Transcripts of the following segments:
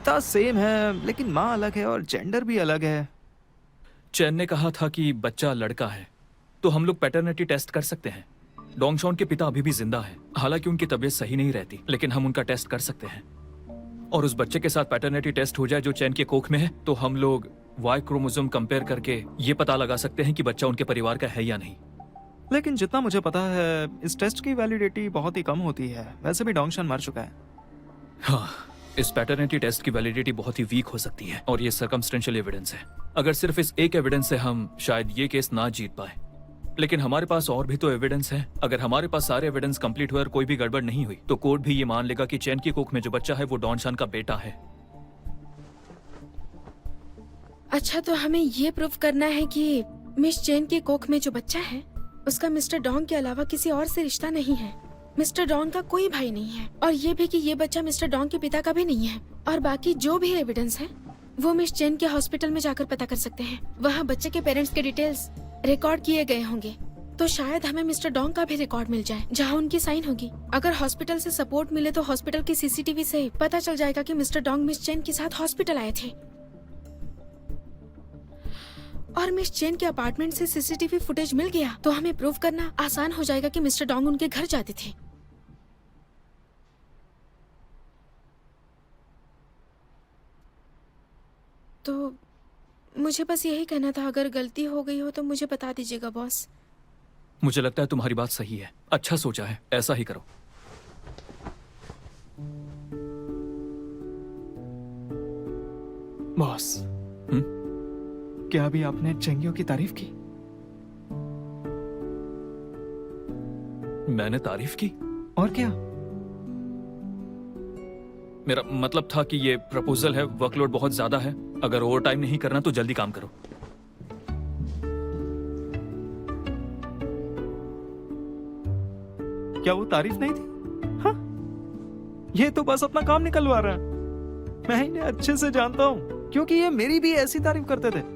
पिता सेम है लेकिन माँ अलग है और जेंडर भी अलग है। चैन ने कहा था कि बच्चा लड़का है, तो हम लोग पैटर्निटी टेस्ट कर सकते हैं। डोंगशॉन के पिता अभी भी जिंदा है, हालांकि उनकी तबीयत सही नहीं रहती, लेकिन हम उनका टेस्ट कर सकते हैं। और उस बच्चे के साथ पैटर्निटी टेस्ट हो जाए जो चैन के कोख में है, तो हम लोग वाई क्रोमोसोम कंपेयर करके ये पता लगा सकते हैं कि बच्चा उनके परिवार का है या नहीं। लेकिन जितना मुझे पता है इस टेस्ट की वैलिडिटी बहुत ही कम होती है। वैसे भी डोंगशन मर चुका है। हाँ, इस पैटर्निटी टेस्ट की वैलिडिटी बहुत ही वीक हो सकती है और ये सर्कमस्टेंशियल एविडेंस है। अगर सिर्फ इस एक एविडेंस से हम शायद ये केस ना जीत पाए, लेकिन हमारे पास और भी तो एविडेंस है। अगर हमारे पास सारे एविडेंस कंप्लीट हुए और कोई भी गड़बड़ नहीं हुई, तो कोर्ट भी ये मान लेगा कि चैन की कोख में जो बच्चा है वो डॉनशान का बेटा है। अच्छा, तो हमें ये प्रूव करना है कि मिस चेन के कोख में जो बच्चा है उसका मिस्टर डोंग के अलावा किसी और से रिश्ता नहीं है। मिस्टर डोंग का कोई भाई नहीं है, और ये भी कि ये बच्चा मिस्टर डोंग के पिता का भी नहीं है। और बाकी जो भी एविडेंस है वो मिस चेन के हॉस्पिटल में जाकर पता कर सकते हैं। वहाँ बच्चे के पेरेंट्स के डिटेल्स रिकॉर्ड किए गए होंगे, तो शायद हमें मिस्टर डोंग का भी रिकॉर्ड मिल जाए जहाँ उनकी साइन होगी। अगर हॉस्पिटल से सपोर्ट मिले तो हॉस्पिटल की सीसीटीवी से पता चल जाएगा कि मिस्टर डोंग मिस चेन के साथ हॉस्पिटल आए थे। और मिस चेन के अपार्टमेंट से सीसीटीवी फुटेज मिल गया तो हमें प्रूव करना आसान हो जाएगा कि मिस्टर डोंग उनके घर जाते थे। तो मुझे बस यही कहना था, अगर गलती हो गई हो तो मुझे बता दीजिएगा बॉस। मुझे लगता है तुम्हारी बात सही है, अच्छा सोचा है, ऐसा ही करो। बॉस, क्या अभी आपने चेंगियो की तारीफ की? मैंने तारीफ की? और क्या? मेरा मतलब था कि ये प्रपोजल है, वर्कलोड बहुत ज्यादा है, अगर ओवर टाइम नहीं करना तो जल्दी काम करो। क्या वो तारीफ नहीं थी? हाँ? ये तो बस अपना काम निकलवा रहा है। मैं इन्हें अच्छे से जानता हूँ क्योंकि ये मेरी भी ऐसी तारीफ करते थे।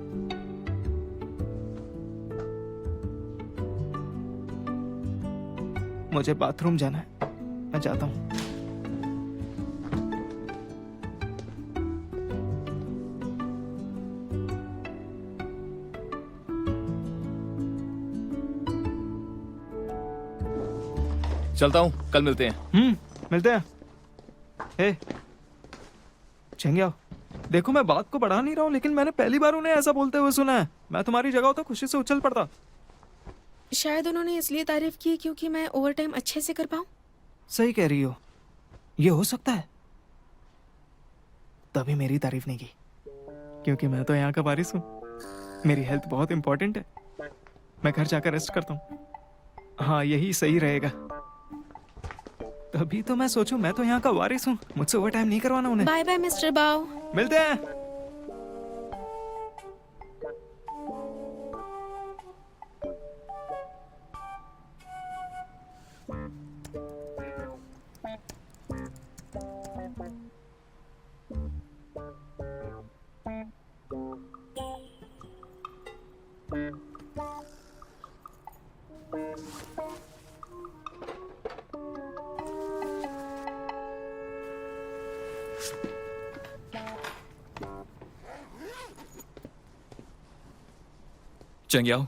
मुझे बाथरूम जाना है, मैं जाता हूँ। चलता हूँ, कल मिलते हैं। मिलते हैं। हे चेंगिया, देखो मैं बात को बढ़ा नहीं रहा हूँ, लेकिन मैंने पहली बार उन्हें ऐसा बोलते हुए सुना है। मैं तुम्हारी जगह होता खुशी से उछल पड़ता। शायद उन्होंने इसलिए तारीफ की क्योंकि मैं ओवर टाइम अच्छे से कर पाऊँ। सही कह रही हो, ये हो सकता है। तभी मेरी तारीफ नहीं की, क्योंकि मैं तो यहाँ का वारिस हूँ। मेरी हेल्थ बहुत इंपॉर्टेंट है। मैं घर जाकर रेस्ट करता हूँ। हाँ, यही सही रहेगा। तभी तो मैं सोचूं, मैं तो यहाँ का वारिस हूँ, मुझसे ओवर टाइम नहीं करवाना उन्हें। बाय बाय मिस्टर बाओ। मिलते हैं। चंग्याओ,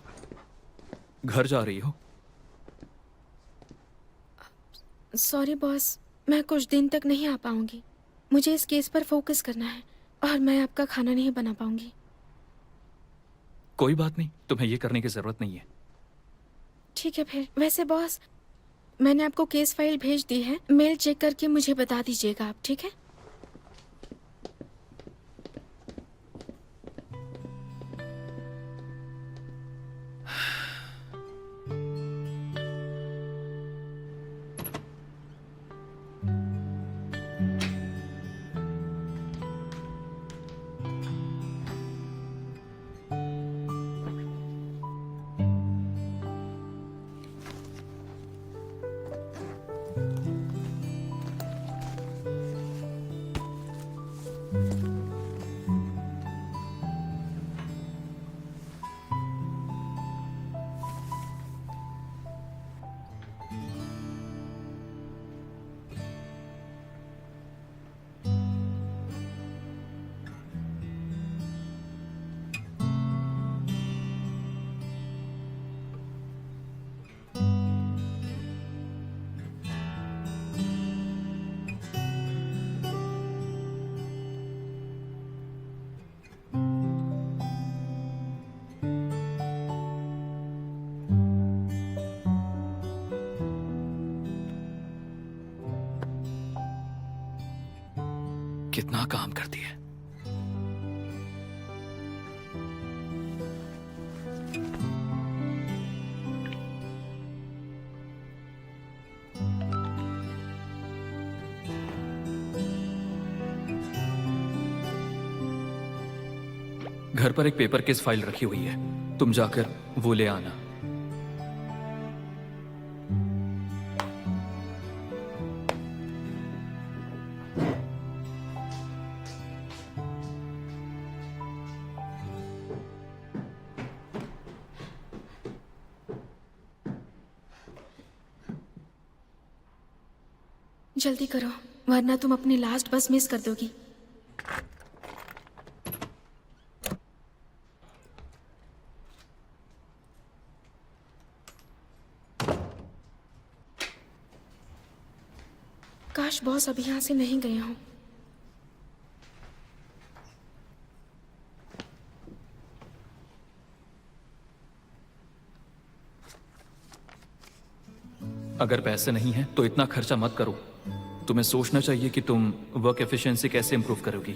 घर जा रही हो? सॉरी बॉस, मैं कुछ दिन तक नहीं आ पाऊंगी। मुझे इस केस पर फोकस करना है और मैं आपका खाना नहीं बना पाऊंगी। कोई बात नहीं, तुम्हें ये करने की जरूरत नहीं है। ठीक है फिर। वैसे बॉस, मैंने आपको केस फाइल भेज दी है, मेल चेक करके मुझे बता दीजिएगा आप, ठीक है? कितना काम करती है। घर पर एक पेपर केस फाइल रखी हुई है, तुम जाकर वो ले आना। जल्दी करो वरना तुम अपनी लास्ट बस मिस कर दोगी। काश बॉस अभी यहाँ से नहीं गए हों। अगर पैसे नहीं हैं तो इतना खर्चा मत करो। तुम्हें सोचना चाहिए कि तुम वर्क एफिशिएंसी कैसे इंप्रूव करोगी।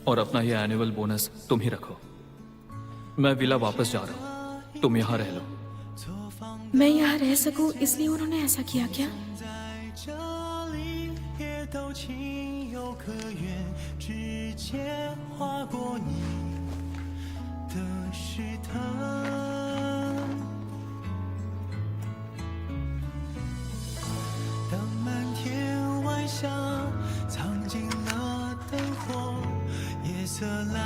और अपना ये एनुअल बोनस तुम ही रखो। मैं विला वापस जा रहा हूं, तुम यहां रह लो। मैं यहाँ रह सकूं इसलिए उन्होंने ऐसा किया क्या? 这里也都情有可原，指尖划过你的试探。当满天晚霞藏进了灯火，夜色来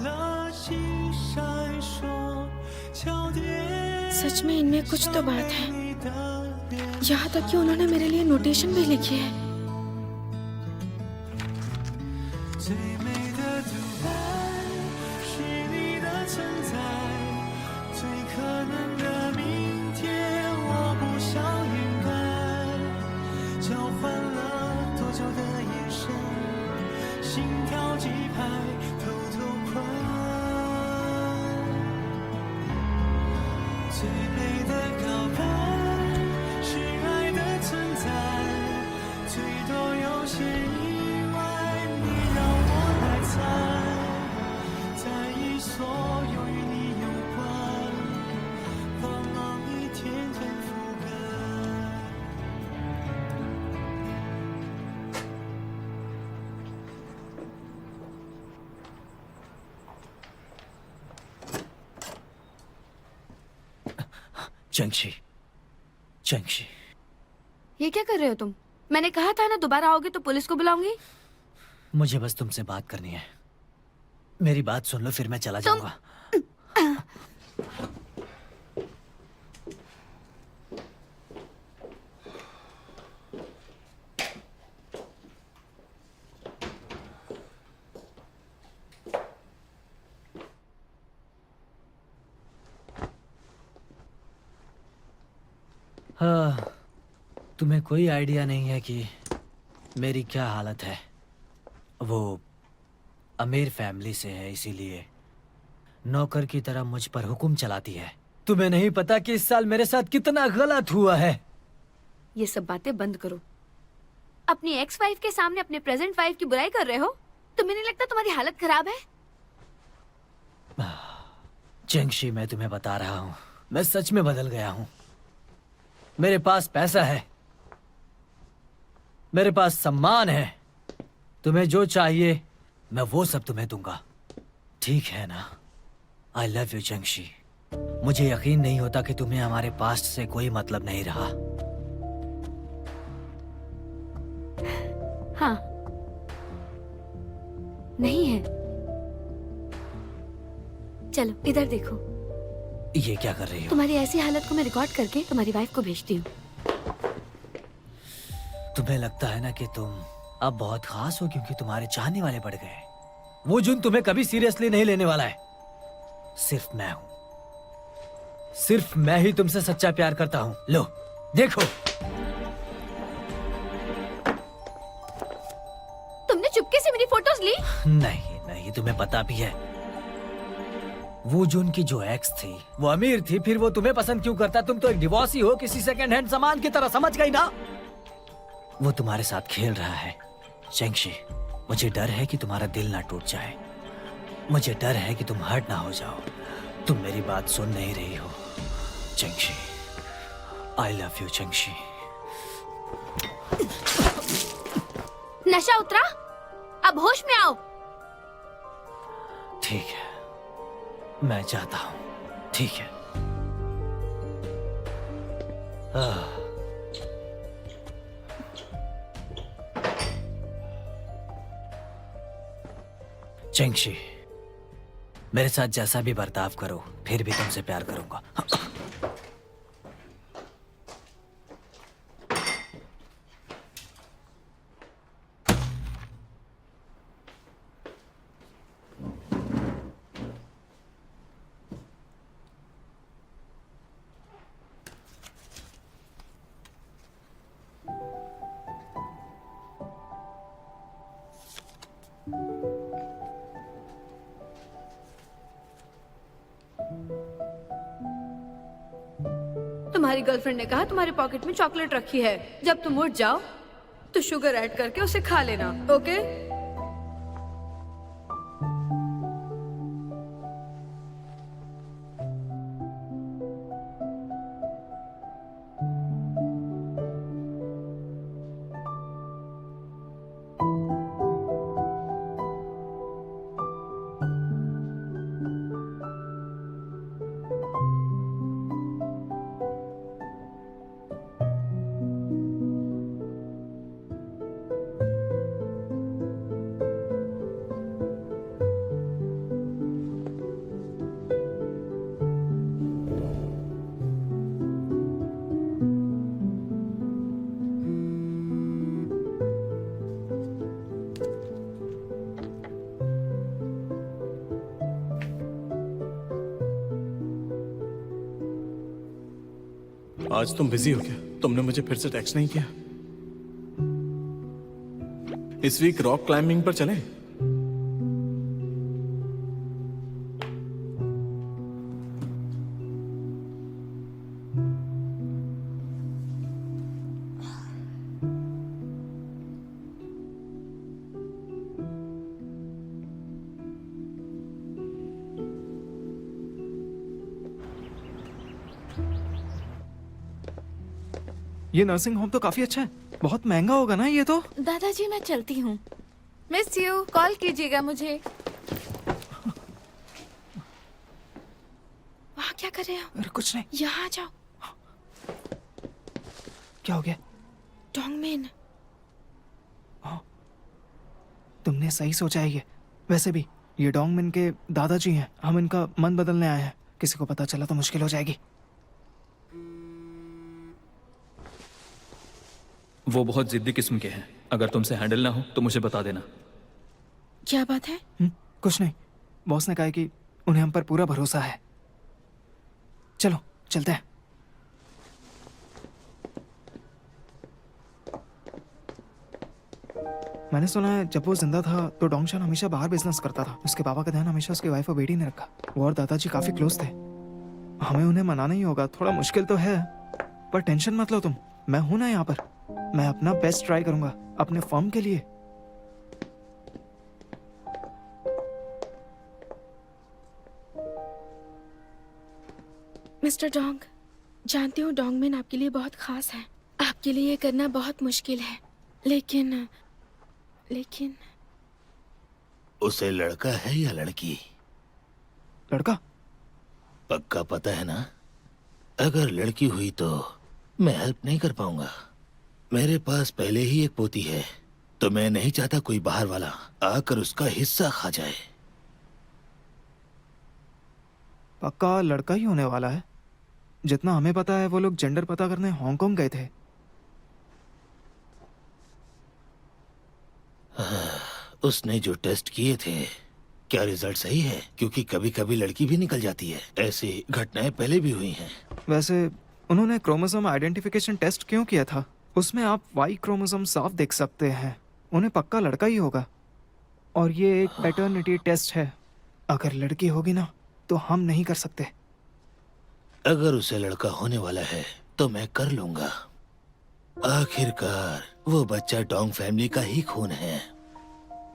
了，心闪烁，桥叠。 सच में इनमें कुछ तो बात है। यहाँ तक कि उन्होंने मेरे लिए नोटेशन भी लिखी है। 最美的独白是你的存在，最可能的明天我不想掩盖，交换了多久的眼神，心跳几拍，偷偷快。最美的告白是爱的存在，最多有些意外，你让我来猜，在意所有与你有关，光芒一天天覆盖。 चंक्षी, चंक्षी, ये क्या कर रहे हो तुम? मैंने कहा था ना दोबारा आओगे तो पुलिस को बुलाऊंगी। मुझे बस तुमसे बात करनी है। मेरी बात सुन लो फिर मैं चला जाऊंगा। हाँ, तुम्हें कोई आइडिया नहीं है कि मेरी क्या हालत है। वो अमीर फैमिली से है, इसीलिए नौकर की तरह मुझ पर हुक्म चलाती है। तुम्हें नहीं पता कि इस साल मेरे साथ कितना गलत हुआ है। ये सब बातें बंद करो। अपनी एक्स वाइफ के सामने अपने प्रेजेंट वाइफ की बुराई कर रहे हो। तुम्हें नहीं लगता तुम्हारी हालत खराब है? चंक्षी, मैं तुम्हें बता रहा हूँ, मैं सच में बदल गया हूँ। मेरे पास पैसा है, मेरे पास सम्मान है। तुम्हें जो चाहिए मैं वो सब तुम्हें दूंगा, ठीक है ना? आई लव यू चंक्षी। मुझे यकीन नहीं होता कि तुम्हें हमारे पास्ट से कोई मतलब नहीं रहा। हाँ, नहीं है। चलो इधर देखो। ये क्या कर रही हो? तुम्हारी ऐसी हालत को मैं रिकॉर्ड करके तुम्हारी वाइफ को भेजती हूँ। तुम्हें लगता है ना कि तुम अब बहुत खास हो क्योंकि तुम्हारे चाहने वाले बढ़ गए। वो जुन तुम्हें कभी सीरियसली नहीं लेने वाला है। सिर्फ मैं हूं, सिर्फ मैं ही तुमसे सच्चा प्यार करता हूं। लो देखो। तुमने चुपके से मेरी फोटोज ली? नहीं नहीं, तुम्हें पता भी है वो जुन की जो एक्स थी वो अमीर थी, फिर वो तुम्हें पसंद क्यों करता? तुम तो एक डिवोर्सी हो, किसी सेकंड हैंड सामान की तरह, समझ गई ना? वो तुम्हारे साथ खेल रहा है, चेंगशी, मुझे डर है कि तुम्हारा दिल ना टूट जाए। मुझे डर है कि तुम हर्ट ना हो जाओ। तुम मेरी बात सुन नहीं रही हो चेंगशी। आई लव यू चेंगशी। नशा उतरा? अब होश में आओ। ठीक है, मैं जाता हूँ। ठीक है। चेंगशी, मेरे साथ जैसा भी बर्ताव करो, फिर भी तुमसे प्यार करूंगा। तुम्हारी गर्लफ्रेंड ने कहा तुम्हारे पॉकेट में चॉकलेट रखी है। जब तुम उठ जाओ तो शुगर ऐड करके उसे खा लेना, ओके? आज तुम बिजी हो क्या? तुमने मुझे फिर से टेक्स्ट नहीं किया। इस वीक रॉक क्लाइंबिंग पर चलें? ये नर्सिंग होम तो काफी अच्छा है। बहुत महंगा होगा ना ये तो? दादाजी मैं चलती हूँ। मिस यू, कॉल कीजिएगा मुझे। वहाँ क्या कर रहे हो? अरे कुछ नहीं। यहाँ आ जाओ। क्या हो गया? डोंगमिन, तुमने सही सोचा है। ये वैसे भी ये डोंगमिन के दादाजी हैं। हम इनका मन बदलने आए हैं। किसी को पता चला तो मुश्किल हो जाएगी। वो बहुत जिद्दी किस्म के हैं। अगर तुमसे हैंडल ना हो तो मुझे बता देना। क्या बात है? कुछ नहीं। बॉस ने कहा है कि उन्हें हम पर पूरा भरोसा है। चलो चलते हैं। मैंने सुना है जब वो जिंदा था तो डोंगशान हमेशा बाहर बिजनेस करता था। उसके पापा का ध्यान हमेशा उसकी वाइफ और बेटी ने रखा। वो और दादाजी काफी क्लोज थे। हमें उन्हें मनाना ही होगा। थोड़ा मुश्किल तो है पर टेंशन मत लो तुम। मैं हूं ना यहाँ पर। मैं अपना बेस्ट ट्राई करूंगा अपने फर्म के लिए। मिस्टर डोंग, जानती हूँ डोंगमिन आपके लिए बहुत खास है। आपके लिए ये करना बहुत मुश्किल है, लेकिन उसे लड़का है या लड़की? लड़का। पक्का पता है ना? अगर लड़की हुई तो मैं हेल्प नहीं कर पाऊंगा। मेरे पास पहले ही एक पोती है, तो मैं नहीं चाहता कोई बाहर वाला आकर उसका हिस्सा खा जाए। पक्का लड़का ही होने वाला है। जितना हमें पता है वो लोग जेंडर पता करने हांगकांग गए थे। उसने जो टेस्ट किए थे, क्या रिजल्ट सही है? क्योंकि कभी कभी लड़की भी निकल जाती है। ऐसी घटनाएं पहले भी हुई हैं। वैसे उन्होंने क्रोमोसोम आइडेंटिफिकेशन टेस्ट क्यों किया था? उसमें आप वाई क्रोमोसोम साफ देख सकते हैं। उन्हें पक्का लड़का ही होगा। और ये एक पैटर्निटी टेस्ट है। अगर लड़की होगी ना तो हम नहीं कर सकते। अगर उसे लड़का होने वाला है तो मैं कर लूंगा। आखिरकार वो बच्चा डोंग फैमिली का ही खून है।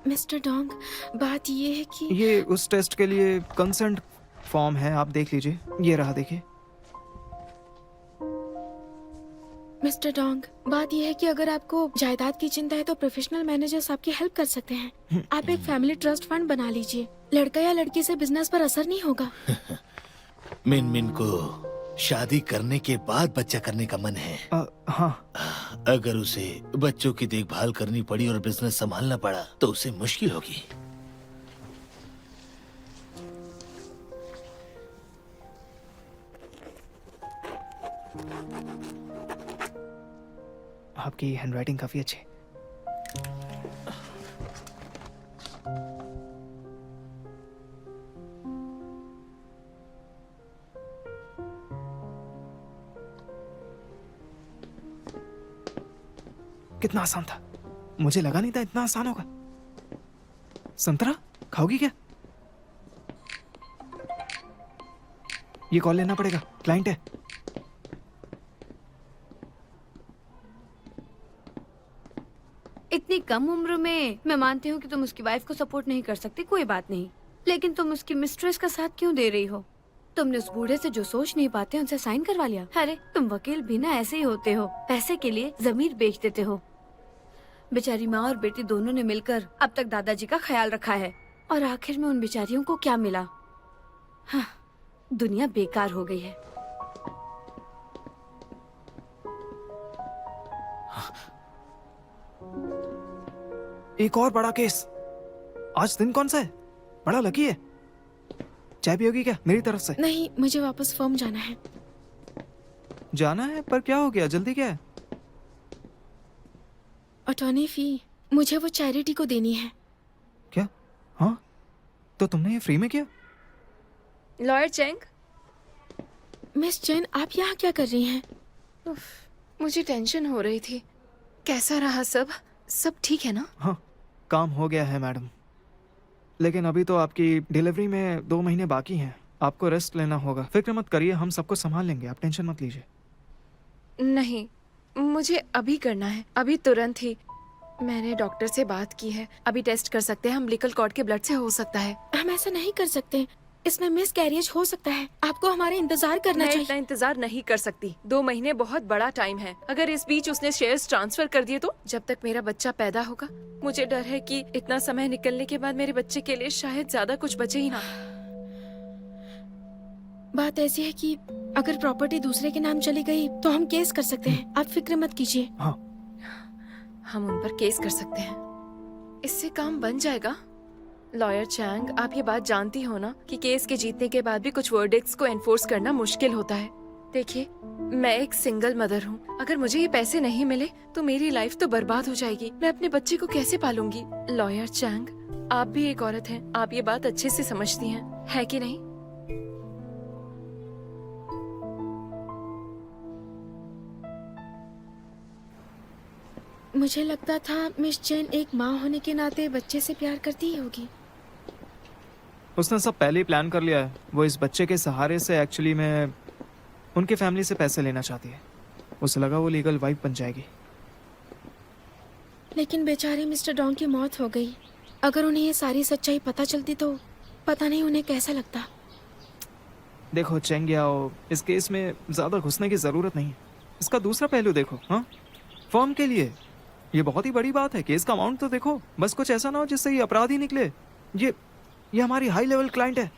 मिस्टर डोंग, बात ये है कि ये उस टेस्ट के लिए कंसेंट फॉर्म है, आप देख लीजिए। ये रहा, देखिए। मिस्टर डोंग, बात यह है कि अगर आपको जायदाद की चिंता है तो प्रोफेशनल मैनेजर्स आपकी हेल्प कर सकते हैं। आप एक फैमिली ट्रस्ट फंड बना लीजिए। लड़का या लड़की से बिजनेस पर असर नहीं होगा। मिन मिन को शादी करने के बाद बच्चा करने का मन है। हाँ, अगर उसे बच्चों की देखभाल करनी पड़ी और बिजनेस संभालना पड़ा तो उसे मुश्किल होगी। आपकी हैंडराइटिंग काफी अच्छी है। कितना आसान था, मुझे लगा नहीं था इतना आसान होगा। संतरा खाओगी क्या? ये कॉल लेना पड़ेगा, क्लाइंट है। इतनी कम उम्र में मैं मानती हूँ कि तुम उसकी वाइफ को सपोर्ट नहीं कर सकती, कोई बात नहीं, लेकिन तुम उसकी मिस्ट्रेस का साथ क्यों दे रही हो? तुमने उस बूढ़े से जो सोच नहीं पाते उनसे साइन करवा लिया। अरे तुम वकील भी ना ऐसे ही होते हो, पैसे के लिए जमीर बेच देते हो। बेचारी माँ और बेटी दोनों ने मिलकर अब तक दादाजी का ख्याल रखा है और आखिर में उन बेचारियों को क्या मिला? हाँ, दुनिया बेकार हो गई है। एक और बड़ा केस। आज दिन कौन सा है? बड़ा लकी है। चाय पियोगी क्या मेरी तरफ से? नहीं, मुझे वापस फर्म जाना है। जाना है? पर क्या हो गया, जल्दी क्या है? अटॉर्नी फी मुझे वो चैरिटी को देनी है। क्या? हाँ, तो तुमने ये फ्री में किया? लॉयर चेंग, मिस जैन, आप यहाँ क्या कर रही हैं? मुझे टेंशन हो रही थी। कैसा रहा सब? सब ठीक है ना? हाँ, काम हो गया है मैडम, लेकिन अभी तो आपकी डिलीवरी में 2 महीने बाकी हैं। आपको रेस्ट लेना होगा। फिक्र मत करिए, हम सबको संभाल लेंगे, आप टेंशन मत लीजिए। नहीं, मुझे अभी करना है, अभी तुरंत ही। मैंने डॉक्टर से बात की है, अभी टेस्ट कर सकते हैं। अम्बिलिकल कॉर्ड के ब्लड से हो सकता है। हम ऐसा नहीं कर सकते, इसमें मिस कैरियज हो सकता है। आपको हमारा इंतजार करना मैं चाहिए। इतना इंतजार नहीं कर सकती। 2 महीने बहुत बड़ा टाइम है। अगर इस बीच उसने शेयर्स ट्रांसफर कर दिए तो जब तक मेरा बच्चा पैदा होगा, मुझे डर है कि इतना समय निकलने के बाद मेरे बच्चे के लिए शायद ज्यादा कुछ बचे ही ना। बात ऐसी है कि अगर प्रॉपर्टी दूसरे के नाम चली गई तो हम केस कर सकते हैं। आप फिक्र मत कीजिए। हाँ, हम उन पर केस कर सकते हैं, इससे काम बन जाएगा। लॉयर चैंग, आप ये बात जानती हो ना कि केस के जीतने के बाद भी कुछ वर्डिक्ट्स को एनफोर्स करना मुश्किल होता है। देखिए, मैं एक सिंगल मदर हूँ। अगर मुझे ये पैसे नहीं मिले तो मेरी लाइफ तो बर्बाद हो जाएगी। मैं अपने बच्चे को कैसे पालूंगी? लॉयर चैंग, आप भी एक औरत हैं, आप ये बात अच्छे से समझती हैं, है कि नहीं? मुझे लगता था मिस जैन एक माँ होने के नाते बच्चे से प्यार करती ही होगी। उसने सब पहले ही प्लान कर लिया है। वो इस बच्चे के सहारे से एक्चुअली में उनके फैमिली से पैसे लेना चाहती है। उसे लगा वो लीगल वाइफ बन जाएगी। लेकिन बेचारे मिस्टर डोंग की मौत हो गई। अगर उन्हें ये सारी सच्चाई पता चलती तो पता नहीं उन्हें कैसा लगता। देखो चेंग याओ, इस केस में ज्यादा घुसने की जरूरत नहीं है। इसका दूसरा पहलू देखो। हाँ, फर्म के लिए ये बहुत ही बड़ी बात है। केस का अमाउंट तो देखो, बस कुछ ऐसा ना हो जिससे ये अपराधी निकले। ये हमारी हाई लेवल क्लाइंट है।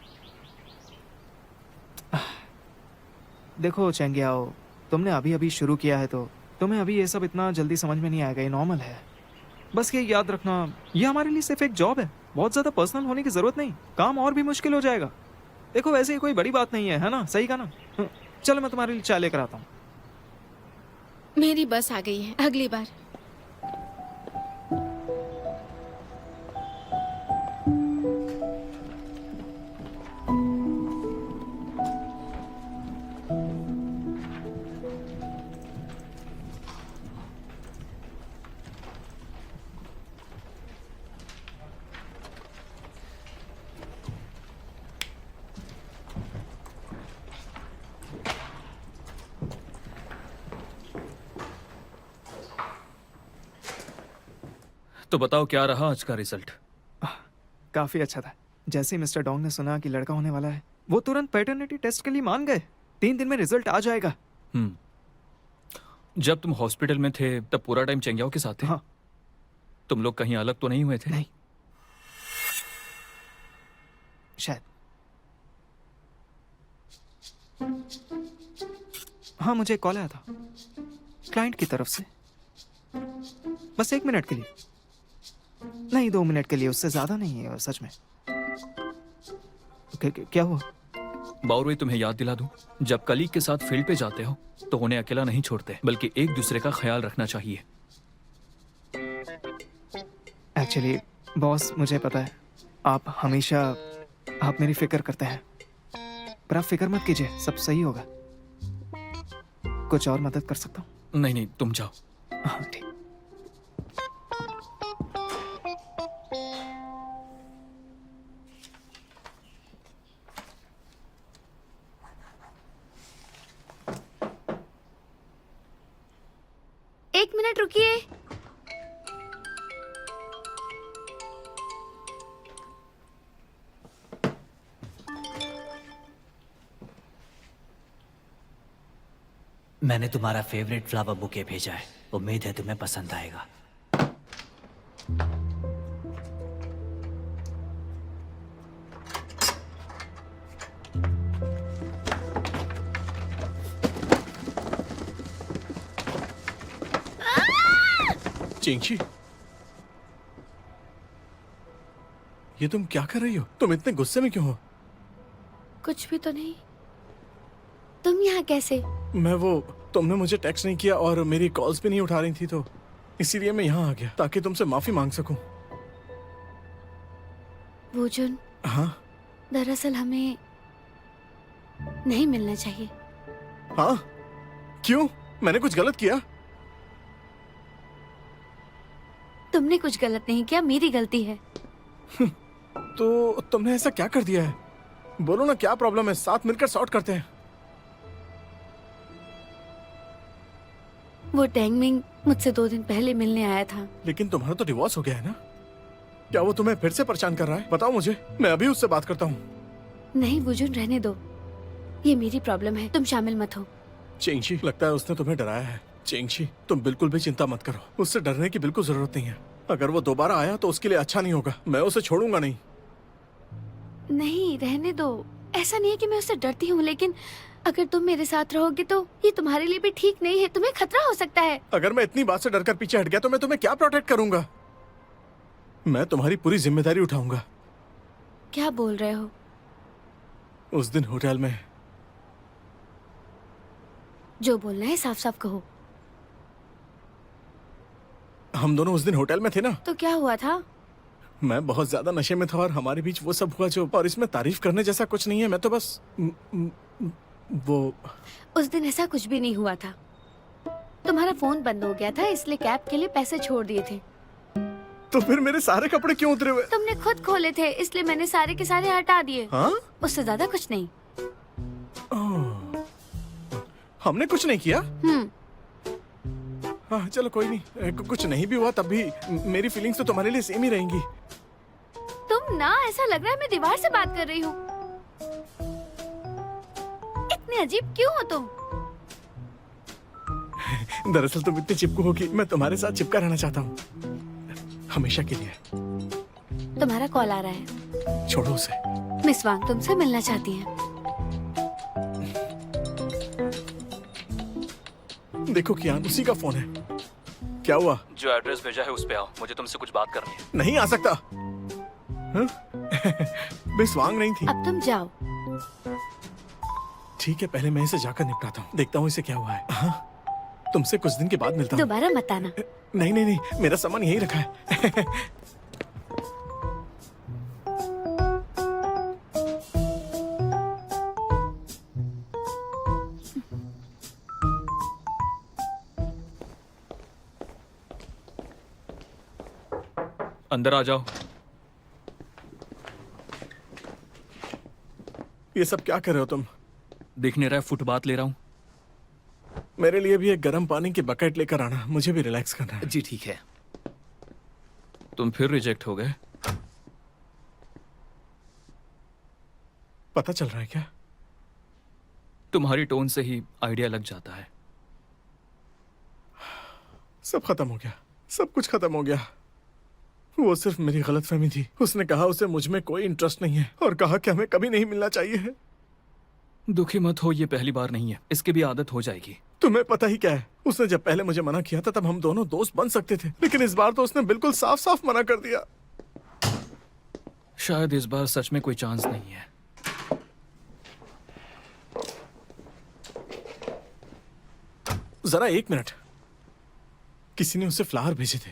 देखो चेंग याओ, तुमने अभी अभी शुरू किया है तो तुम्हें अभी ये सब इतना जल्दी समझ में नहीं आएगा, ये नॉर्मल है। बस ये याद रखना, ये हमारे लिए सिर्फ एक जॉब है। बहुत ज्यादा पर्सनल होने की जरूरत नहीं, काम और भी मुश्किल हो जाएगा। देखो वैसे ही कोई बड़ी बात नहीं है ना? सही कहा ना? चलो मैं तुम्हारे लिए चाय लेकर आता हूँ। मेरी बस आ गई है, अगली बार। तो बताओ क्या रहा आज का रिजल्ट? काफी अच्छा था। जैसे ही मिस्टर डोंग ने सुना कि लड़का होने वाला है, वो तुरंत पैटर्निटी टेस्ट के लिए मान गए। 3 दिन में रिजल्ट आ जाएगा। जब तुम हॉस्पिटल में थे तब पूरा टाइम चेंग्याओ के साथ थे? हाँ। तुम लोग कहीं अलग तो नहीं हुए थे? नहीं, शायद। हाँ, मुझे कॉल आया था क्लाइंट की तरफ से। बस 1 मिनट के लिए, नहीं 2 मिनट के लिए, उससे ज्यादा नहीं है सच में। क्या हुआ? बाउरवे, तुम्हें याद दिला दूं, जब कलीग के साथ फील्ड पे जाते हो तो उन्हें अकेला नहीं छोड़ते, बल्कि एक दूसरे का ख्याल रखना चाहिए। एक्चुअली बॉस, मुझे पता है आप मेरी फिक्र करते हैं, पर आप फिक्र मत कीजिए, सब सही होगा। कुछ और मदद कर सकता हूँ? नहीं, तुम जाओ। हाँ, ठीक। एक मिनट रुकिए। मैंने तुम्हारा फेवरेट फ्लावर बुके भेजा है, उम्मीद है तुम्हें पसंद आएगा। चिंची, ये तुम क्या कर रही हो? तुम इतने गुस्से में क्यों हो? कुछ भी तो नहीं। तुम यहाँ कैसे? तुमने मुझे टेक्स्ट नहीं किया और मेरी कॉल्स भी नहीं उठा रही थी, तो इसीलिए मैं यहाँ आ गया ताकि तुमसे माफी मांग सकूं। वोजुन, हाँ? दरअसल हमें नहीं मिलना चाहिए। हाँ? क्यों? मैंने कुछ गलत किया? तुमने कुछ गलत नहीं किया, मेरी गलती है। तो तुमने ऐसा क्या कर दिया है? बोलो ना, क्या प्रॉब्लम है? साथ मिलकर सॉर्ट करते हैं। वो टेंगमिंग मुझसे 2 दिन पहले मिलने आया था। लेकिन तुम्हारा तो डिवोर्स हो गया है ना? क्या वो तुम्हें फिर से परेशान कर रहा है? बताओ मुझे, मैं अभी उससे बात करता हूँ। नहीं वोजुन, रहने दो, ये मेरी प्रॉब्लम है, तुम शामिल मत हो। चेंगशी, लगता है उसने तुम्हें डराया है। चेंगशी, तुम बिल्कुल भी चिंता मत करो, उससे डरने की बिल्कुल जरूरत नहीं है। अगर वो दोबारा आया तो उसके लिए अच्छा नहीं होगा। मैं उसे छोड़ूंगा नहीं। नहीं, रहने दो। ऐसा नहीं है कि मैं उससे डरती हूँ, लेकिन अगर तुम मेरे साथ रहोगे तो ये तुम्हारे लिए भी ठीक नहीं है, तुम्हें खतरा हो सकता है। अगर मैं इतनी बात से डरकर पीछे हट गया तो मैं तुम्हें क्या प्रोटेक्ट करूंगा? मैं तुम्हारी पूरी जिम्मेदारी उठाऊंगा। क्या बोल रहे हो? उस दिन होटल में जो बोलना है साफ साफ कहो। हम दोनों उस दिन होटल में थे ना? तो क्या हुआ था? मैं बहुत ज्यादा नशे में था और हमारे बीच वो सब हुआ जो, और इसमें तारीफ करने जैसा कुछ नहीं है। मैं तो बस वो उस दिन ऐसा कुछ भी नहीं हुआ था। तुम्हारा फोन बंद हो गया था, इसलिए कैब के लिए पैसे छोड़ दिए थे। तो फिर मेरे सारे कपड़े क्यों उतरे हुए? तुमने खुद खोले थे, इसलिए मैंने सारे के सारे हटा दिए। हाँ? उससे ज्यादा कुछ नहीं। हमने कुछ नहीं किया। हाँ, चलो कोई नहीं, कुछ नहीं भी हुआ तब भी मेरी फीलिंग्स तो तुम्हारे लिए सेम ही रहेंगी। तुम ना, ऐसा लग रहा है मैं दीवार से बात कर रही हूँ। इतने अजीब क्यों हो तुम? दरअसल तुम इतनी चिपकू हो कि मैं तुम्हारे साथ चिपका रहना चाहता हूँ, हमेशा के लिए। तुम्हारा कॉल आ रहा है। छोड़ो उसे। मिस वांग तुमसे मिलना चाहती हैं। देखो कियान, उसी का फोन है। क्या हुआ? जो एड्रेस भेजा है उस पे आओ, मुझे तुमसे कुछ बात करनी है। नहीं आ सकता। मिस वांग नहीं थी। अब तुम जाओ। ठीक है, पहले मैं इसे जाकर निपटाता हूँ, देखता हूँ इसे क्या हुआ है। हाँ, तुमसे कुछ दिन के बाद मिलता हूँ। दोबारा मत आना। नहीं नहीं नहीं, मेरा सामान यहीं रखा है। अंदर आ जाओ। ये सब क्या कर रहे हो तुम? दिख नहीं रहा है, फुटबाथ ले रहा हूँ। मेरे लिए भी एक गर्म पानी की बकेट लेकर आना, मुझे भी रिलैक्स करना है। जी ठीक है। तुम फिर रिजेक्ट हो गए? पता चल रहा है क्या? तुम्हारी टोन से ही आइडिया लग जाता है। सब खत्म हो गया, सब कुछ खत्म हो गया। वो सिर्फ मेरी गलतफहमी थी। उसने कहा उसे मुझ में कोई इंटरेस्ट नहीं है और कहा कि हमें कभी नहीं मिलना चाहिए। दुखी मत हो, ये पहली बार नहीं है, इसकी भी आदत हो जाएगी। तुम्हें पता ही क्या है, उसने जब पहले मुझे मना किया था तब हम दोनों दोस्त बन सकते थे, लेकिन इस बार तो उसने बिल्कुल साफ साफ मना कर दिया। शायद इस बार सच में कोई चांस नहीं है। जरा एक मिनट, किसी ने उसे फ्लावर भेजे थे,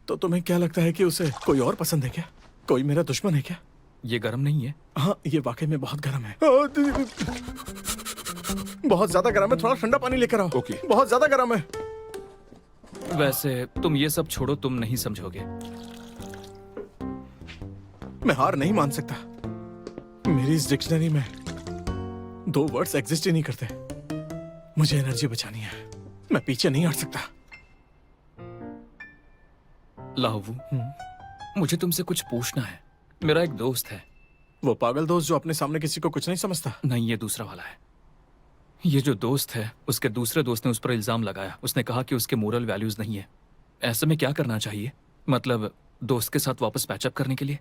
तो तुम्हें क्या लगता है कि उसे कोई और पसंद है क्या? कोई मेरा दुश्मन है क्या? ये गर्म नहीं है? हाँ, ये वाकई में बहुत गर्म है। बहुत ज्यादा गर्म है, थोड़ा ठंडा पानी लेकर आओ। ओके। बहुत ज्यादा गर्म है। वैसे तुम ये सब छोड़ो, तुम नहीं समझोगे। मैं हार नहीं मान सकता। मेरी इस डिक्शनरी में 2 वर्ड्स एग्जिस्ट ही नहीं करते। मुझे एनर्जी बचानी है, मैं पीछे नहीं हट सकता। लाहू, मुझे तुमसे कुछ पूछना है। मेरा एक दोस्त है। वो पागल दोस्त जो अपने सामने किसी को कुछ नहीं समझता? नहीं, ये दूसरा वाला है। ये जो दोस्त है, उसके दूसरे दोस्त ने उस पर इल्जाम लगाया। उसने कहा कि उसके मोरल वैल्यूज नहीं है। ऐसे में क्या करना चाहिए? मतलब दोस्त के साथ वापस पैचअप करने के लिए?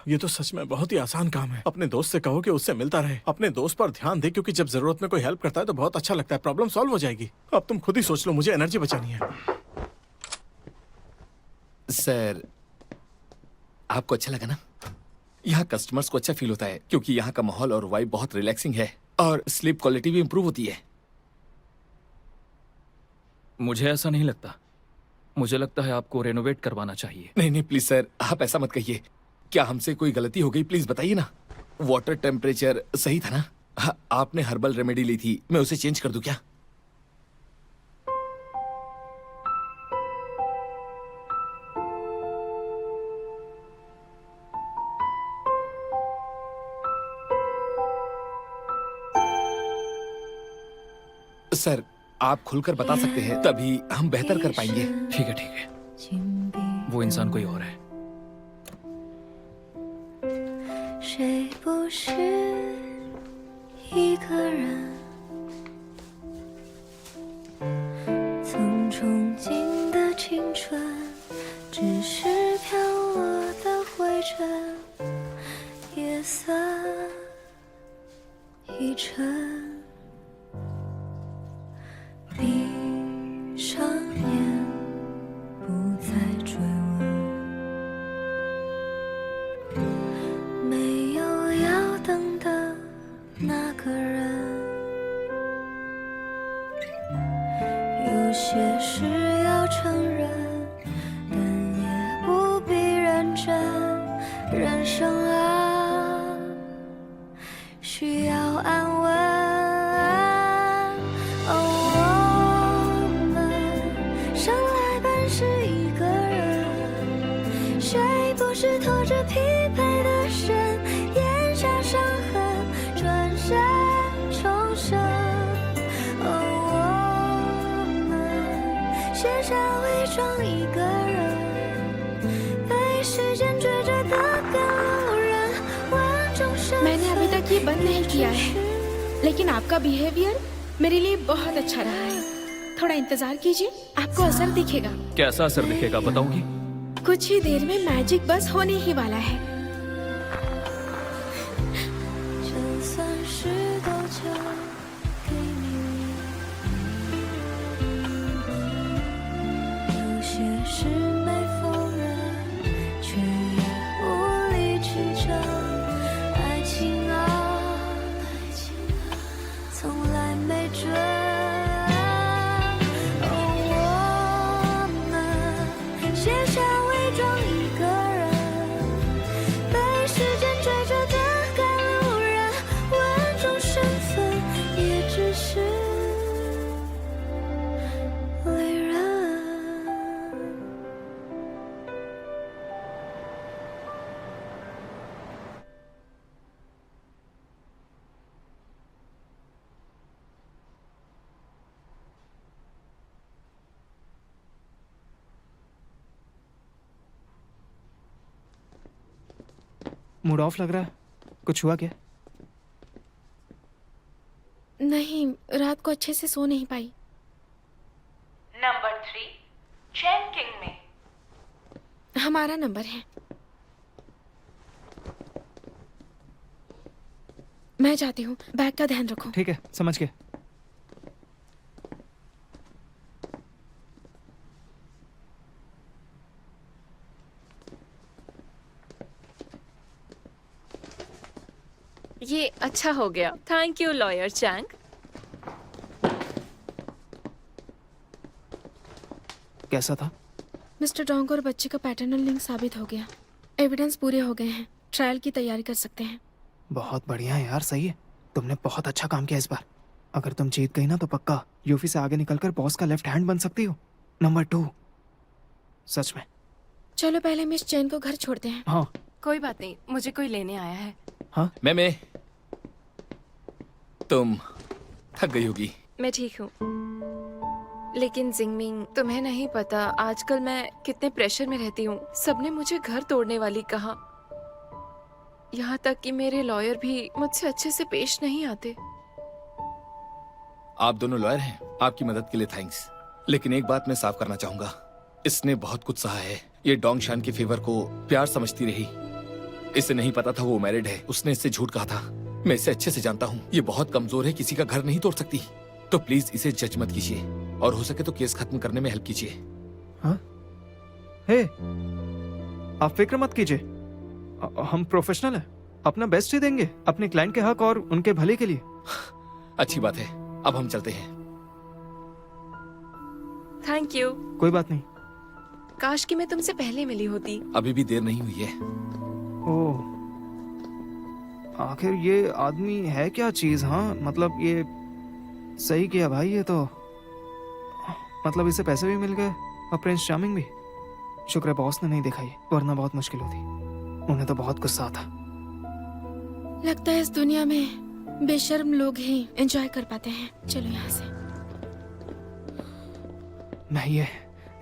ये तो सच में बहुत ही आसान काम है। अपने दोस्त से कहो कि उससे मिलता रहे, अपने दोस्त पर ध्यान दे, क्योंकि जब जरूरत में कोई हेल्प करता है तो बहुत अच्छा लगता है। प्रॉब्लम सॉल्व हो जाएगी। अब तुम खुद ही सोच लो, मुझे एनर्जी बचानी है। सर, आपको अच्छा लगा ना? यहाँ कस्टमर्स को अच्छा फील होता है क्योंकि यहाँ का माहौल और वाइब बहुत रिलैक्सिंग है और स्लीप क्वालिटी भी इंप्रूव होती है। मुझे ऐसा नहीं लगता। मुझे लगता है आपको रेनोवेट करवाना चाहिए। नहीं नहीं प्लीज सर, आप ऐसा मत कहिए। क्या हमसे कोई गलती हो गई? प्लीज बताइए ना। वाटर टेम्परेचर सही था ना? हाँ, आपने हर्बल रेमेडी ली थी, मैं उसे चेंज कर दूं क्या? सर, आप खुलकर बता सकते हैं, तभी हम बेहतर कर पाएंगे। ठीक है, ठीक है। वो इंसान कोई और है। 谁不是一个人，曾憧憬的青春，只是飘落的灰尘，夜色已沉。闭上眼，不再追问。没有要等的那个人，有些事要承认，但也不必认真。人生啊，需要安稳。我们生来本是一个人，谁不是拖着疲惫的身，咽下伤痕，转身重生。我们卸下伪装一个人，被时间追着的赶路人，万众生 मैंने अभी तक ये बंद नहीं किया है, लेकिन आपका बिहेवियर मेरे लिए बहुत अच्छा रहा है। थोड़ा इंतजार कीजिए, आपको असर दिखेगा। कैसा असर दिखेगा बताऊंगी? कुछ ही देर में मैजिक बस होने ही वाला है। 就算是都交给你，有些事没否认，却也无力去争。爱情啊，从来没准。我们卸下伪装一个人， मूड ऑफ लग रहा है, कुछ हुआ क्या? नहीं, रात को अच्छे से सो नहीं पाई। नंबर 3 चैन किंग में। हमारा नंबर है। मैं जाती हूँ, बैग का ध्यान रखो। ठीक है, समझ गए। ये अच्छा हो गया। Thank you lawyer Chang. कैसा था? मिस्टर डोंग और बच्चे का पैटर्नल लिंक साबित हो गया। एविडेंस पूरे हो गए हैं, ट्रायल की तैयारी कर सकते हैं। बहुत बढ़िया यार, सही है। तुमने बहुत अच्छा काम किया इस बार। अगर तुम जीत गई ना तो पक्का यूफी से आगे निकलकर बॉस का लेफ्ट हैंड बन सकती हो। नंबर 2, सच में। चलो पहले मिस चैन को घर छोड़ते हैं। हाँ कोई बात नहीं, मुझे कोई लेने आया है। हाँ, मैं तुम थक गई होगी। मैं ठीक हूँ, लेकिन जिंगमिंग तुम्हें नहीं पता आजकल मैं कितने प्रेशर में रहती हूँ। सबने मुझे घर तोड़ने वाली कहा, यहाँ तक कि मेरे लॉयर भी मुझसे अच्छे से पेश नहीं आते। आप दोनों लॉयर हैं, आपकी मदद के लिए थैंक्स। लेकिन एक बात मैं साफ करना चाहूंगा, इसने बहुत कुछ सहा है। ये डोंग शान के फेवर को प्यार समझती रही। इसे नहीं पता था वो मैरिड है। उसने इससे झूठ कहा था। मैं इसे अच्छे से जानता हूँ, ये बहुत कमजोर है, किसी का घर नहीं तोड़ सकती। तो प्लीज इसे जज मत कीजिए और हो सके तो केस खत्म करने में हेल्प कीजिए। हाँ? हे, आप फिक्र मत कीजिए, हम प्रोफेशनल हैं। अपना बेस्ट ही देंगे अपने क्लाइंट के हक और उनके भले के लिए। अच्छी बात है, अब हम चलते हैं। Thank you. कोई बात नहीं। काश कि मैं तुमसे पहले मिली होती। अभी भी देर नहीं हुई है। ओह, आखिर ये आदमी है क्या चीज? हाँ मतलब ये सही किया भाई। ये तो मतलब इसे पैसे भी मिल गए और प्रिंस चार्मिंग भी। शुक्र है बॉस ने नहीं देखा ये, वरना बहुत मुश्किल होती। उन्हें तो बहुत गुस्सा था। लगता है इस दुनिया में बेशर्म लोग ही एंजॉय कर पाते हैं। चलो यहाँ से। मैं ये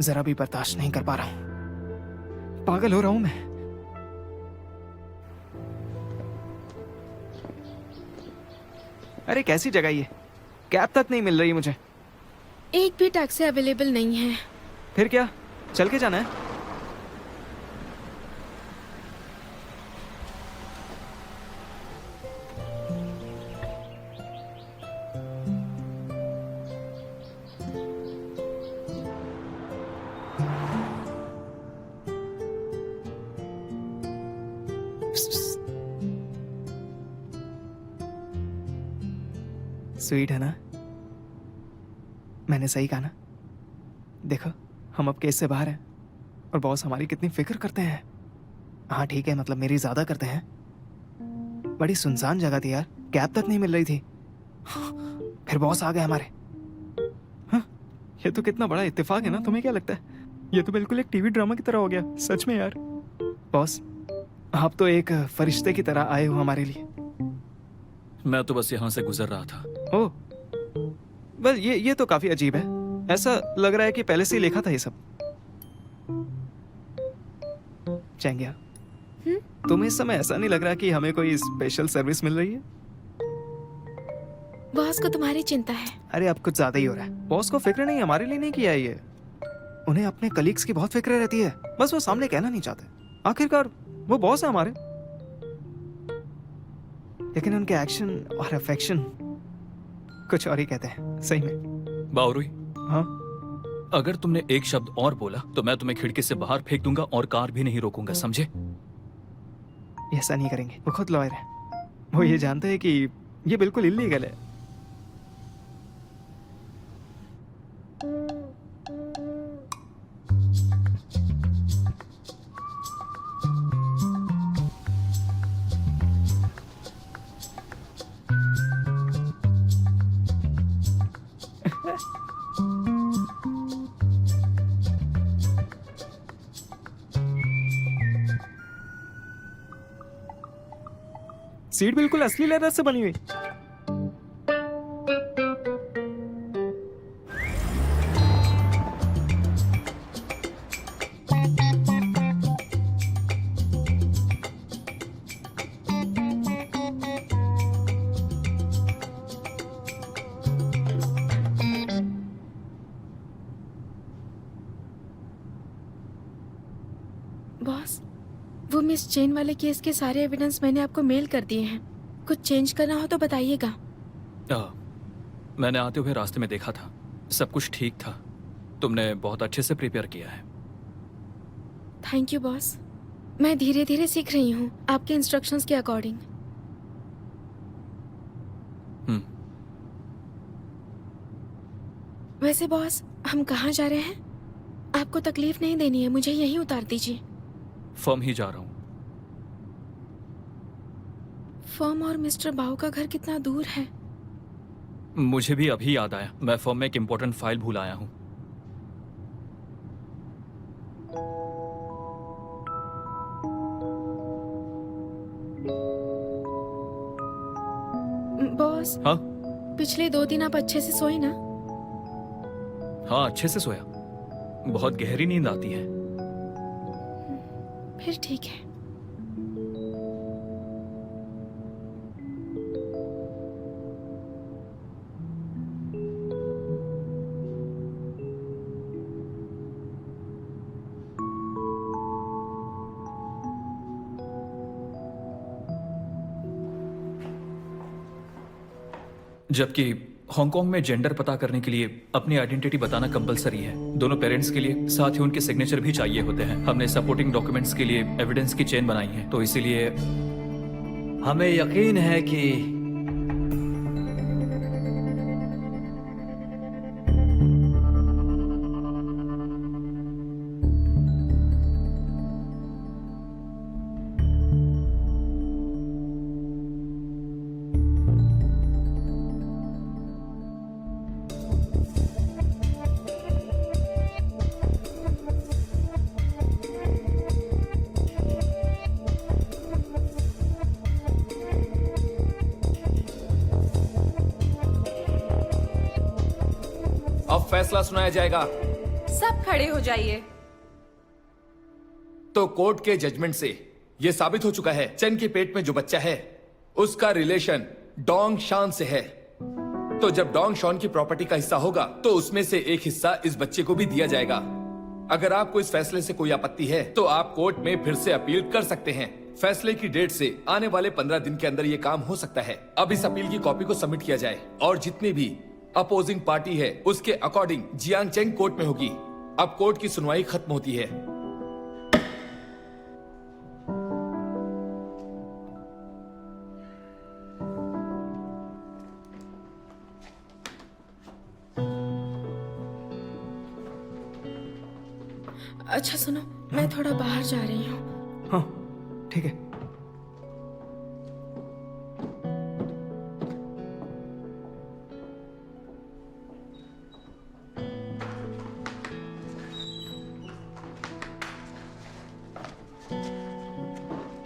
जरा भी बर्दाश्त नहीं कर पा रहा हूँ। पागल हो रहा हूँ मैं। अरे कैसी जगह ये, कैब तक नहीं मिल रही मुझे। एक भी टैक्सी अवेलेबल नहीं है। फिर क्या, चल के जाना है? स्वीट है ना? मैंने सही कहा ना? देखो हम अब केस से बाहर हैं और बॉस हमारी कितनी फिक्र करते हैं। हाँ ठीक है, मतलब मेरी ज्यादा करते हैं। बड़ी सुनसान जगह थी यार, कैब तक नहीं मिल रही थी। फिर बॉस आ गए हमारे। हाँ, ये तो कितना बड़ा इत्तेफाक है ना। तुम्हें क्या लगता है? ये तो बिल्कुल एक टीवी ड्रामा की तरह हो गया सच में यार। बॉस आप तो एक फरिश्ते की तरह आए हो हमारे लिए। मैं तो बस यहाँ से गुजर रहा था। ओह वेल, ये तो काफी अजीब है। ऐसा लग रहा है कि पहले से ही लिखा था ये सब। चैंगिया, तुम्हें इस समय ऐसा नहीं लग रहा कि हमें कोई स्पेशल सर्विस मिल रही है? बॉस को तुम्हारी चिंता है। अरे अब कुछ ज्यादा ही हो रहा है। बॉस को फिक्र नहीं, हमारे लिए नहीं किया है ये। उन्हें अपने कलीग्स की बहुत फिक्र रहती है, बस वो सामने कहना नहीं चाहते। आखिरकार वो बॉस है हमारे। लेकिन उनके एक्शन और अफेक्शन कुछ और ही कहते हैं सही में। बावरुई, हाँ अगर तुमने एक शब्द और बोला तो मैं तुम्हें खिड़की से बाहर फेंक दूंगा और कार भी नहीं रोकूंगा, समझे? ऐसा नहीं करेंगे, वो खुद लॉयर है। वो ये जानते हैं कि ये बिल्कुल इल्लीगल है। सीट बिल्कुल असली लेदर से बनी हुई। मिस चेन वाले केस के सारे एविडेंस मैंने आपको मेल कर दिए हैं। कुछ चेंज करना हो तो बताइएगा। मैंने आते हुए रास्ते में देखा था, सब कुछ ठीक था। तुमने बहुत अच्छे से प्रिपेयर किया है। Thank you boss. मैं धीरे धीरे सीख रही हूँ आपके इंस्ट्रक्शंस के अकॉर्डिंग। वैसे बॉस, हम कहाँ जा रहे हैं? आपको तकलीफ नहीं देनी है, मुझे यहीं उतार दीजिए। फर्म ही जा रहा हूँ। फर्म और मिस्टर बाऊ का घर कितना दूर है? मुझे भी अभी याद आया, मैं फर्म में एक इम्पोर्टेंट फाइल भूल आया हूँ। बॉस, हाँ पिछले 2 दिन आप अच्छे से सोए ना? हाँ, अच्छे से सोया। बहुत गहरी नींद आती है। फिर ठीक है। जबकि हांगकांग में जेंडर पता करने के लिए अपनी आइडेंटिटी बताना कंपलसरी है, दोनों पेरेंट्स के लिए। साथ ही उनके सिग्नेचर भी चाहिए होते हैं। हमने सपोर्टिंग डॉक्यूमेंट्स के लिए एविडेंस की चेन बनाई है, तो इसीलिए हमें यकीन है कि अब फैसला सुनाया जाएगा। सब खड़े हो जाइए। तो कोर्ट के जजमेंट से यह साबित हो चुका है, चेन के पेट में जो बच्चा है उसका रिलेशन डोंग शान से है। तो जब डोंग शॉन की प्रॉपर्टी का हिस्सा होगा तो उसमें से एक हिस्सा इस बच्चे को भी दिया जाएगा। अगर आपको इस फैसले से कोई आपत्ति है तो आप कोर्ट में फिर से अपील कर सकते हैं। फैसले की डेट से आने वाले 15 दिन के अंदर ये काम हो सकता है। अब इस अपील की कॉपी को सबमिट किया जाए और जितनी भी अपोजिंग पार्टी है उसके अकॉर्डिंग जियांग चेंग कोर्ट में होगी। अब कोर्ट की सुनवाई खत्म होती है। अच्छा सुनो, मैं थोड़ा बाहर जा रही हूँ। हाँ ठीक है।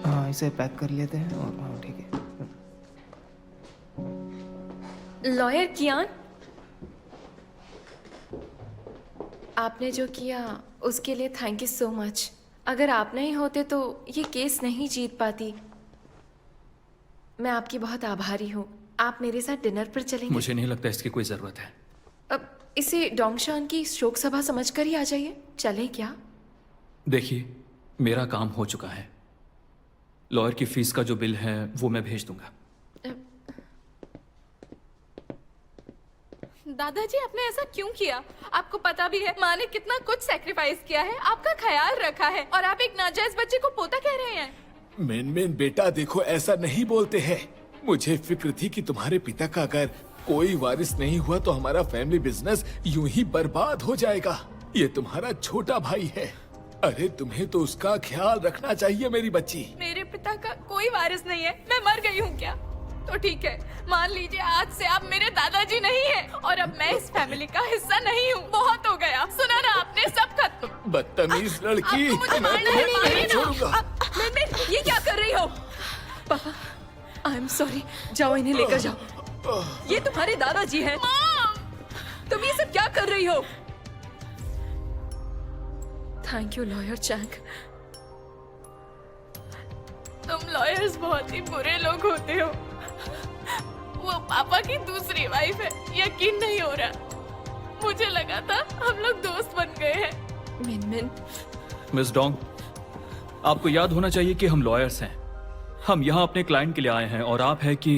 हाँ, इसे पैक कर लेते हैं और हाँ ठीक है। लॉयर कियान, आपने जो किया उसके लिए थैंक यू सो मच। अगर आप नहीं होते तो ये केस नहीं जीत पाती। मैं आपकी बहुत आभारी हूँ। आप मेरे साथ डिनर पर चलेंगे? मुझे नहीं लगता इसकी कोई जरूरत है। अब इसे डोंगशान की शोक सभा समझकर ही आ जाइए। चलें क्या? देखिए, मेरा काम हो चुका है। लॉयर की फीस का जो बिल है वो मैं भेज दूंगा। दादाजी, आपने ऐसा क्यों किया? आपको पता भी है माँ ने कितना कुछ सैक्रिफाइस किया है, आपका ख्याल रखा है, और आप एक नाजायज बच्चे को पोता कह रहे हैं। मिन बेटा देखो, ऐसा नहीं बोलते हैं। मुझे फिक्र थी कि तुम्हारे पिता का अगर कोई वारिस नहीं हुआ तो हमारा फैमिली बिजनेस यूं ही बर्बाद हो जाएगा। ये तुम्हारा छोटा भाई है। अरे तुम्हें तो उसका ख्याल रखना चाहिए मेरी बच्ची। मेरे पिता का कोई वारिस नहीं है। मैं मर गई हूँ क्या? तो ठीक है, मान लीजिए आज से आप मेरे दादाजी नहीं हैं और अब मैं इस फैमिली का हिस्सा नहीं हूँ। बहुत हो गया, सुना ना आपने, सब खत्म। बदतमीज लड़की, आपको मुझे मैं मारना तुम्हें है, नहीं छोड़ूंगा। ये क्या कर रही हो? पापा, आई एम सॉरी। जाओ, इन्हें लेकर जाओ। ये तुम्हारे दादाजी हैं। तुम ये सब क्या कर रही हो? Thank you lawyer Chang. तुम लॉयर्स बहुत ही बुरे लोग होते हो। वो पापा की दूसरी वाइफ है। यकीन नहीं हो रहा। मुझे लगा था हम लोग दोस्त बन गए हैं। मिन मिस डोंग, आपको याद होना चाहिए कि हम लॉयर्स हैं। हम यहाँ अपने क्लाइंट के लिए आए हैं और आप है कि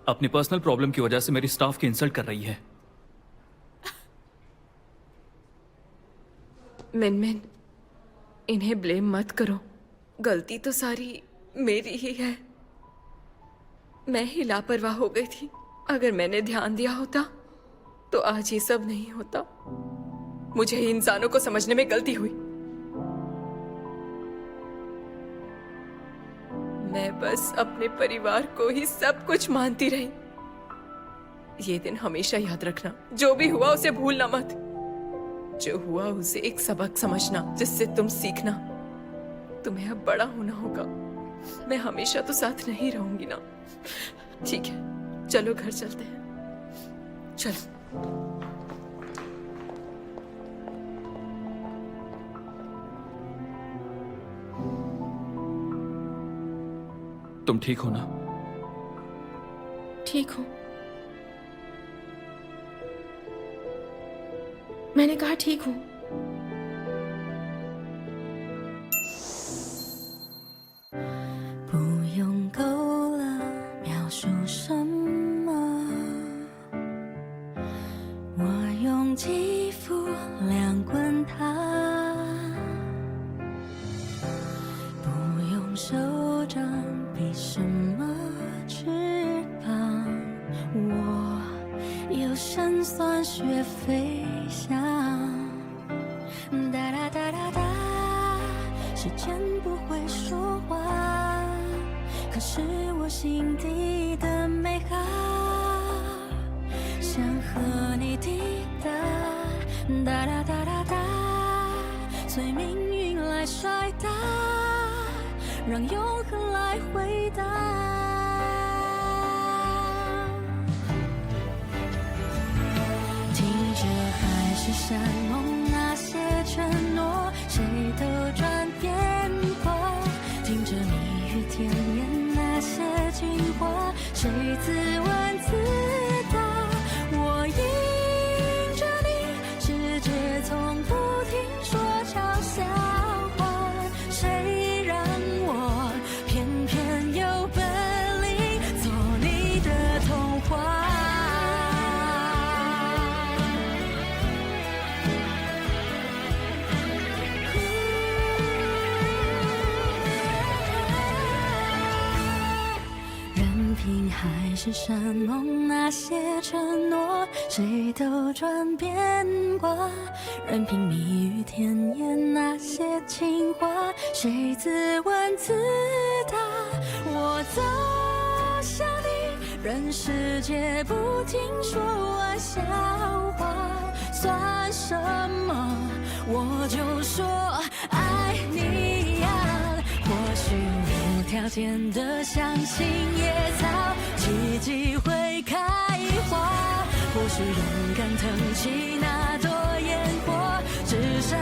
अपनी पर्सनल प्रॉब्लम की वजह से मेरी स्टाफ की इंसल्ट कर रही है। मिनमिन, इन्हें ब्लेम मत करो। गलती तो सारी मेरी ही है। मैं ही लापरवाह हो गई थी। अगर मैंने ध्यान दिया होता तो आज ये सब नहीं होता। मुझे ही इंसानों को समझने में गलती हुई। मैं बस अपने परिवार को ही सब कुछ मानती रही। ये दिन हमेशा याद रखना। जो भी हुआ उसे भूलना मत। जो हुआ उसे एक सबक समझना जिससे तुम सीखना। तुम्हें अब बड़ा होना होगा। मैं हमेशा तो साथ नहीं रहूंगी ना। ठीक है, चलो घर चलते हैं। चलो। तुम ठीक हो ना? ठीक हूँ। मैंने कहा ठीक हूँ।不用够了描述什么，我用肌肤量滚它，不用手掌比什么翅膀，我有神算学飞翔，哒哒哒哒哒，时间不会说话。可是我心底的美好，想和你抵达，哒哒哒哒哒，随命运来甩打，让永恒来回答。听着海誓山盟那些承诺，谁都转变过，听着蜜语甜言那些情话，谁自问自答。我迎着你，世界从不停说悄笑话，谁让我偏偏有本领做你的童话。任凭海誓山盟那些承诺，谁都转变过，任凭蜜语甜言那些情话，谁自问自答。我走向你，任世界不停说玩笑话，算什么？我就说爱你呀。或许无条件的相信野草奇迹会开花，或许勇敢腾起那朵烟火，至少